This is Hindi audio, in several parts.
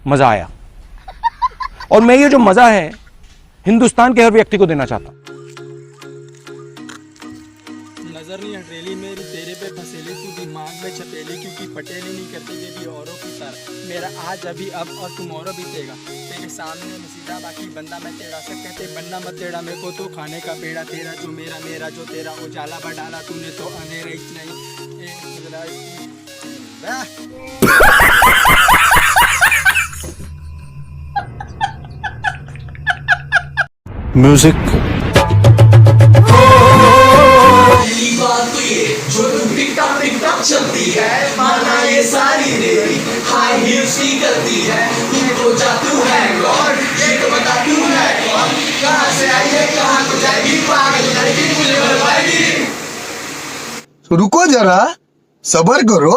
मजा आया। और मैं ये जो मजा है हिंदुस्तान के हर व्यक्ति को देना चाहता हूं। नजर नहीं हटेली मेरी तेरे पे फसेली, तू दिमाग में छपेली, क्योंकि पटेली नहीं करती ये भी औरों की तरह। मेरा आज अभी अब और टुमारो बीतेगा, तेरे सामने मैं सीधा बाकी बंदा मैं तेरा। सब कहते बनना मत तेरा, मेरे को तो खाने का पेड़ा तेरा, जो मेरा मेरा जो तेरा। उजाला बढ़ाला तूने तो अंधेरा ही नहीं। म्यूजिक जो तुम टिकटॉक टिकटॉक चलती है, माना ये सारी तेरी हाई हील्स की करती है। तुमको जादू है गॉड, ये तो बता तू है कौन, कहाँ से आई है कहाँ को जाएगी, पागल लड़की मुझे बर्बादी। रुको जरा, सबर करो।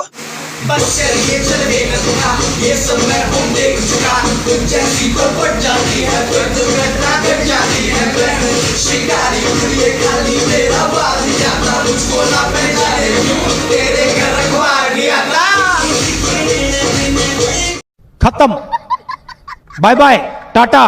बस चलिए चले न दूंगा, ये सब मैं हूँ देख चुका। तुम जैसी तो पट जाती है, फिर दुर्घटना घट जाती है। मैं शिकारी लिए खाली मेरा बाल ही जाता, मुझको ना पहचाने क्यों तेरे घर रखवा दिया था। खत्म, बाय बाय, टाटा।